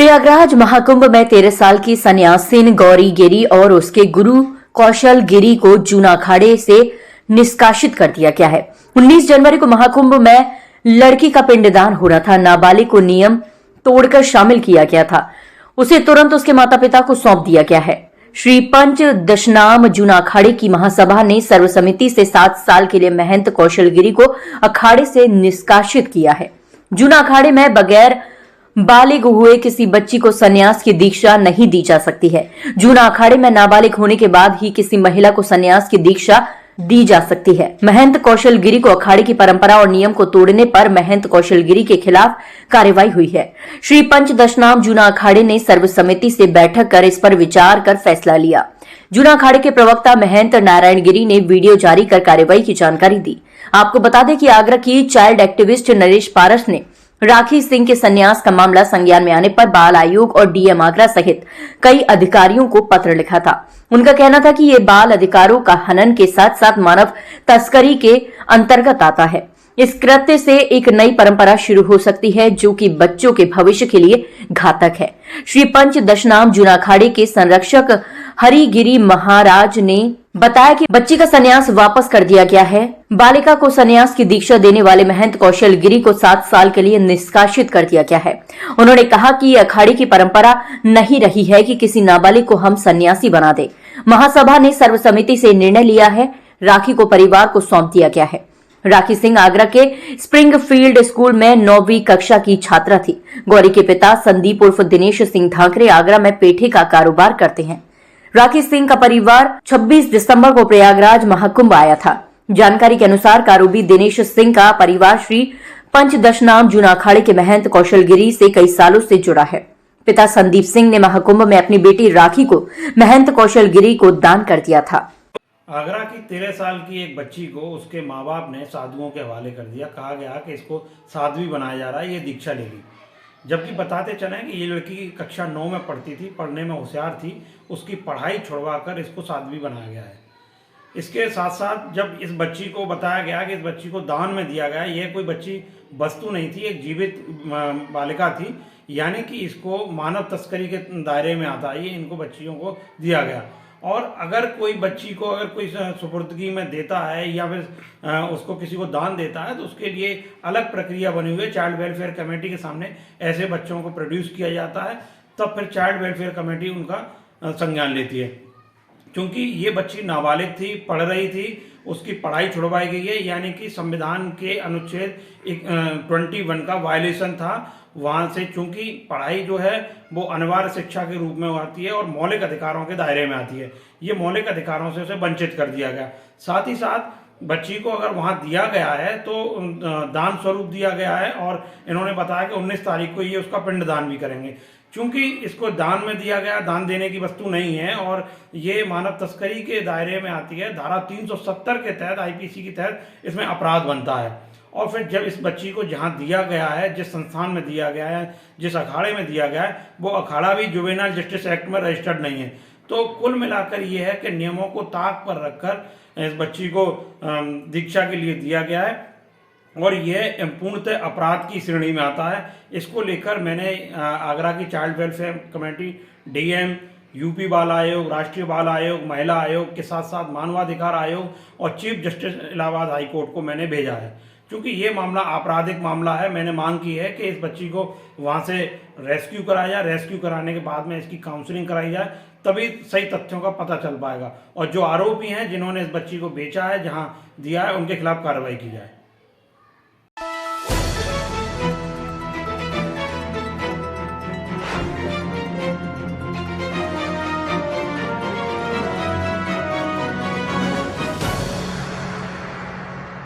प्रयागराज महाकुंभ में 13 साल की सन्यासिन गौरी गिरी और उसके गुरु कौशल गिरी को जूना अखाड़े से निष्कासित कर दिया गया है। 19 जनवरी को महाकुंभ में लड़की का पिंडदान होना था। नाबालिग को नियम तोड़कर शामिल किया गया था। उसे तुरंत उसके माता पिता को सौंप दिया गया है। श्री पंच दशनाम जूना अखाड़े की महासभा ने सर्वसम्मति से 7 साल के लिए महंत कौशल गिरी को अखाड़े से निष्कासित किया है। जूना अखाड़े में बगैर बालिग हुए किसी बच्ची को संन्यास की दीक्षा नहीं दी जा सकती है। जूना अखाड़े में नाबालिग होने के बाद ही किसी महिला को संन्यास की दीक्षा दी जा सकती है। महंत कौशल गिरी को अखाड़े की परंपरा और नियम को तोड़ने पर महंत कौशल गिरी के खिलाफ कार्रवाई हुई है। श्री पंच दशनाम जूना अखाड़े ने सर्वसम्मति से बैठक कर इस पर विचार कर फैसला लिया। जूना अखाड़े के प्रवक्ता महंत नारायण गिरी ने वीडियो जारी कर कार्रवाई की जानकारी दी। आपको बता दें कि आगरा की चाइल्ड एक्टिविस्ट नरेश पारस ने राखी सिंह के संन्यास का मामला संज्ञान में आने पर बाल आयोग और डीएम आगरा सहित कई अधिकारियों को पत्र लिखा था। उनका कहना था कि ये बाल अधिकारों का हनन के साथ साथ मानव तस्करी के अंतर्गत आता है। इस कृत्य से एक नई परंपरा शुरू हो सकती है जो कि बच्चों के भविष्य के लिए घातक है। श्री पंच दशनाम जूना अखाड़े के संरक्षक हरिगिरी महाराज ने बताया कि बच्ची का संन्यास वापस कर दिया गया है। बालिका को संन्यास की दीक्षा देने वाले महंत कौशल गिरी को 7 साल के लिए निष्कासित कर दिया गया है। उन्होंने कहा कि ये अखाड़े की परंपरा नहीं रही है कि किसी नाबालिग को हम सन्यासी बना दे। महासभा ने सर्वसम्मति से निर्णय लिया है। राखी को परिवार को सौंप दिया गया है। राखी सिंह आगरा के स्प्रिंगफील्ड स्कूल में 9वीं कक्षा की छात्रा थी। गौरी के पिता संदीप उर्फ दिनेश सिंह धाकरे आगरा में पेठे का कारोबार करते हैं। राखी सिंह का परिवार 26 दिसंबर को प्रयागराज महाकुंभ आया था। जानकारी के अनुसार कारोबी दिनेश सिंह का परिवार श्री पंच दशनाम जूना अखाड़े के महंत कौशल गिरी से कई सालों से जुड़ा है। पिता संदीप सिंह ने महाकुंभ में अपनी बेटी राखी को महंत कौशल गिरी को दान कर दिया था। आगरा की 13 साल की एक बच्ची को उसके माँ बाप ने साधुओं के हवाले कर दिया। कहा गया कि इसको साध्वी बनाया जा रहा है, ये दीक्षा लेगी। जबकि बताते चले कि ये लड़की कक्षा 9 में पढ़ती थी, पढ़ने में होशियार थी। उसकी पढ़ाई छुड़वाकर इसको साध्वी बनाया गया है। इसके साथ साथ जब इस बच्ची को बताया गया कि इस बच्ची को दान में दिया गया, ये कोई बच्ची वस्तु नहीं थी, एक जीवित बालिका थी, यानी कि इसको मानव तस्करी के दायरे में आता है। ये इनको बच्चियों को दिया गया। और अगर कोई बच्ची को अगर कोई सुपुर्दगी में देता है या फिर उसको किसी को दान देता है तो उसके लिए अलग प्रक्रिया बनी हुई है। चाइल्ड वेलफेयर कमेटी के सामने ऐसे बच्चों को प्रोड्यूस किया जाता है, तब फिर चाइल्ड वेलफेयर कमेटी उनका संज्ञान लेती है। क्योंकि ये बच्ची नाबालिग थी, पढ़ रही थी, उसकी पढ़ाई छुड़वाई गई है, यानी कि संविधान के अनुच्छेद 21 का वायलेशन था। वहाँ से चूंकि पढ़ाई जो है वो अनिवार्य शिक्षा के रूप में आती है और मौलिक अधिकारों के दायरे में आती है, ये मौलिक अधिकारों से उसे वंचित कर दिया गया। साथ ही साथ बच्ची को अगर वहाँ दिया गया है तो दान स्वरूप दिया गया है और इन्होंने बताया कि 19 तारीख को ये उसका पिंडदान भी करेंगे। चूंकि इसको दान में दिया गया, दान देने की वस्तु नहीं है और ये मानव तस्करी के दायरे में आती है। धारा 370 के तहत आईपीसी के तहत इसमें अपराध बनता है। और फिर जब इस बच्ची को जहाँ दिया गया है, जिस संस्थान में दिया गया है, जिस अखाड़े में दिया गया है, वो अखाड़ा भी जुवेनाइल जस्टिस एक्ट में रजिस्टर्ड नहीं है। तो कुल मिलाकर ये है कि नियमों को ताक पर रखकर इस बच्ची को दीक्षा के लिए दिया गया है और यह पूर्णतः अपराध की श्रेणी में आता है। इसको लेकर मैंने आगरा की child welfare committee, DM, UP बाल आयोग, राष्ट्रीय बाल आयोग, महिला आयोग के साथ साथ मानवाधिकार आयोग और chief justice Allahabad high court को मैंने भेजा है। क्योंकि ये मामला आपराधिक मामला है, मैंने मांग की है कि इस बच्ची को वहाँ से रेस्क्यू कराया जाए। रेस्क्यू कराने के बाद में इसकी काउंसलिंग कराई जाए, तभी सही तथ्यों का पता चल पाएगा। और जो आरोपी हैं जिन्होंने इस बच्ची को बेचा है, जहाँ दिया है, उनके खिलाफ कार्रवाई की जाए।